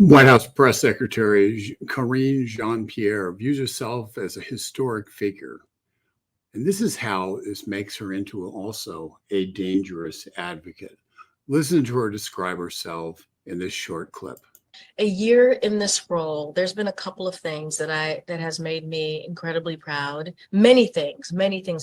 White House Press Secretary Karine Jean Pierre views herself as a historic figure. And this is how this makes her into also a dangerous advocate. Listen to her describe herself in this short clip. A year in this role, there's been a couple of things that has made me incredibly proud. Many things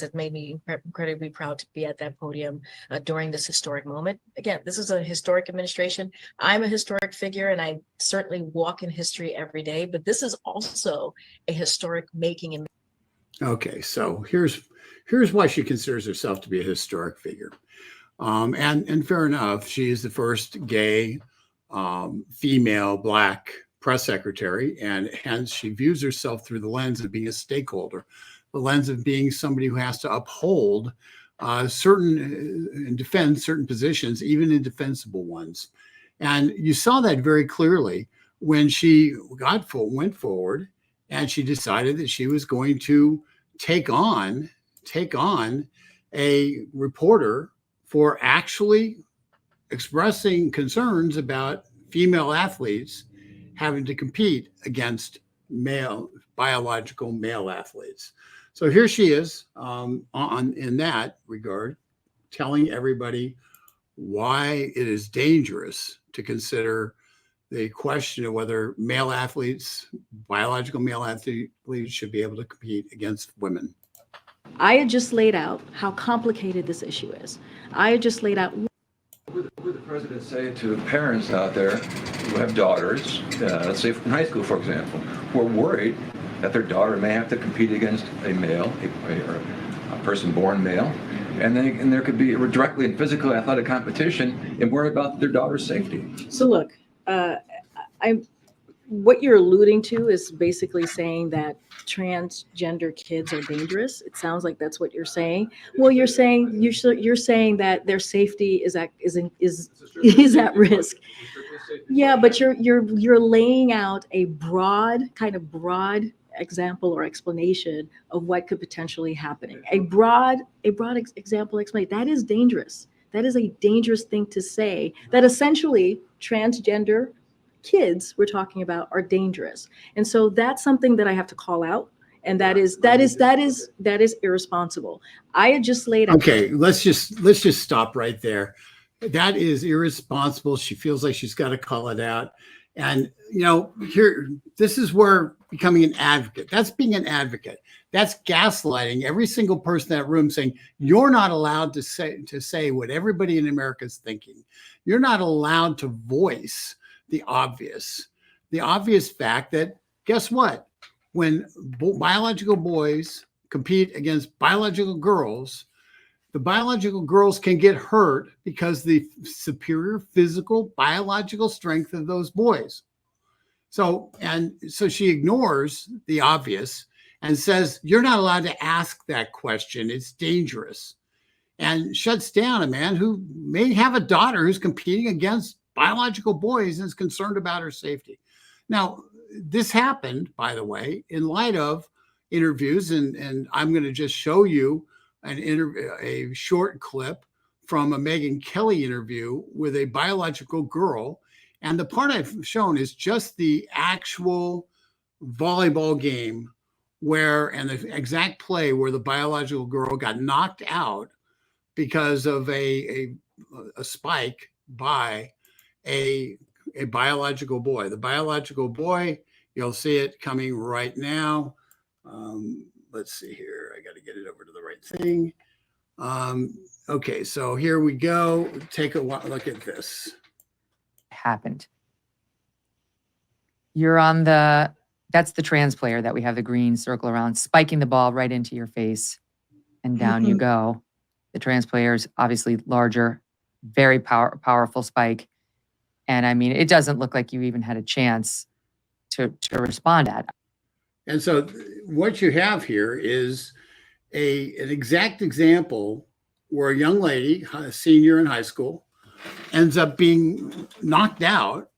have made me incredibly proud to be at that podium during this historic moment. Again, this is a historic administration. I'm a historic figure, and I certainly walk in history every day. But this is also a historic making. Okay, so here's why she considers herself to be a historic figure. And fair enough, she is the first gay female Black press secretary, and hence she views herself through the lens of being a stakeholder, the lens of being somebody who has to uphold certain and defend certain positions, even indefensible ones. And you saw that very clearly when she went forward and she decided that she was going to take on a reporter for actually expressing concerns about female athletes having to compete against biological male athletes. So here she is in that regard, telling everybody why it is dangerous to consider the question of whether biological male athletes should be able to compete against women. I had just laid out how complicated this issue is. I had just laid out. What would the president say to parents out there who have daughters, let's say from high school, for example, who are worried that their daughter may have to compete against a male, a person born male, and there could be directly in physical athletic competition and worry about their daughter's safety? So look, what you're alluding to is basically saying that transgender kids are dangerous. It sounds like that's what you're saying. Well, you're saying that their safety is at risk. Yeah, but you're laying out a broad example or explanation of what could potentially happen. A broad example explanation that is dangerous. That is a dangerous thing to say. That essentially transgender kids we're talking about are dangerous, and so that's something that I have to call out, and that is irresponsible. I had just laid out. Okay, let's just stop right there. That is irresponsible. She feels like she's got to call it out, and this is where becoming an advocate. That's being an advocate. That's gaslighting every single person in that room, saying you're not allowed to say what everybody in America is thinking. You're not allowed to voice the obvious fact that, guess what? When biological boys compete against biological girls, the biological girls can get hurt because the superior physical, biological strength of those boys. So she ignores the obvious and says, you're not allowed to ask that question. It's dangerous. And shuts down a man who may have a daughter who's competing against biological boys and is concerned about her safety. Now, this happened, by the way, in light of interviews, and I'm going to just show you a short clip from a Megyn Kelly interview with a biological girl. And the part I've shown is just the actual volleyball game and the exact play where the biological girl got knocked out because of a spike by a biological boy. The biological boy, you'll see it coming right now. Let's see here. I got to get it over to the right thing. Okay, so here we go. Take a look at this. Happened. You're on that's the trans player that we have the green circle around, spiking the ball right into your face, and down you go. The trans player is obviously larger, very powerful spike. And I mean, it doesn't look like you even had a chance to respond at. And so what you have here is an exact example where a young lady, a senior in high school, ends up being knocked out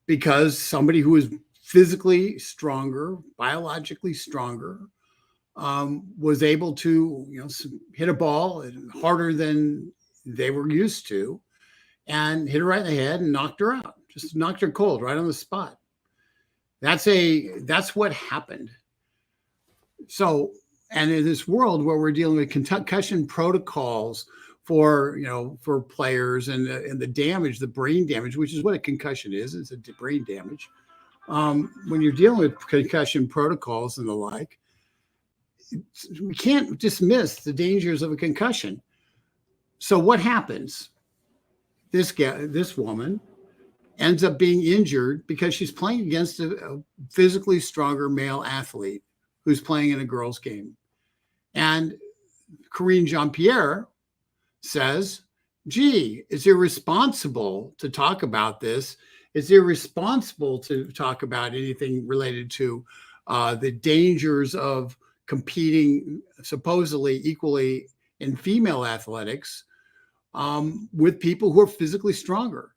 because somebody who is physically stronger, biologically stronger, was able to hit a ball harder than they were used to. and hit her right in the head and knocked her out. Just knocked her cold right on the spot. That's what happened. So, and in this world where we're dealing with concussion protocols for players and the damage, the brain damage, which is what a concussion is, it's a brain damage. When you're dealing with concussion protocols and the like, we can't dismiss the dangers of a concussion. So what happens? This woman ends up being injured because she's playing against a physically stronger male athlete who's playing in a girls' game. And Karine Jean Pierre says, gee, it's irresponsible to talk about this. It's irresponsible to talk about anything related to the dangers of competing supposedly equally in female athletics with people who are physically stronger.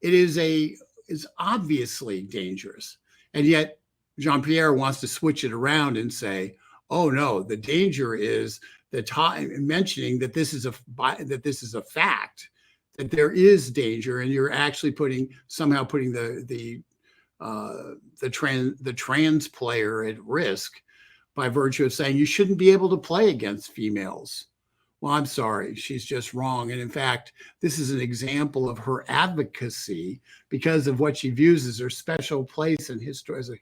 It is obviously dangerous. And yet Jean-Pierre wants to switch it around and say, oh no, the danger is the time mentioning that this is a fact, that there is danger, and you're actually somehow putting the trans player at risk by virtue of saying you shouldn't be able to play against females. Well, I'm sorry, she's just wrong. And in fact, this is an example of her advocacy because of what she views as her special place in history as a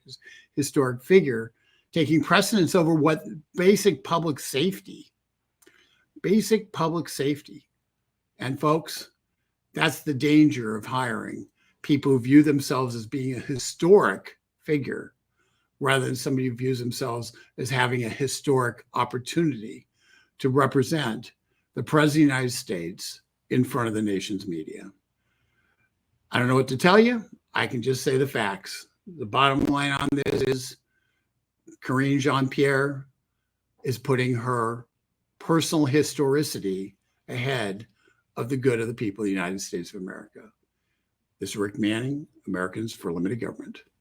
historic figure, taking precedence over what basic public safety. And folks, that's the danger of hiring people who view themselves as being a historic figure rather than somebody who views themselves as having a historic opportunity to represent the President of the United States in front of the nation's media. I don't know what to tell you. I can just say the facts. The bottom line on this is Karine Jean Pierre is putting her personal historicity ahead of the good of the people of the United States of America. This is Rick Manning, Americans for Limited Government.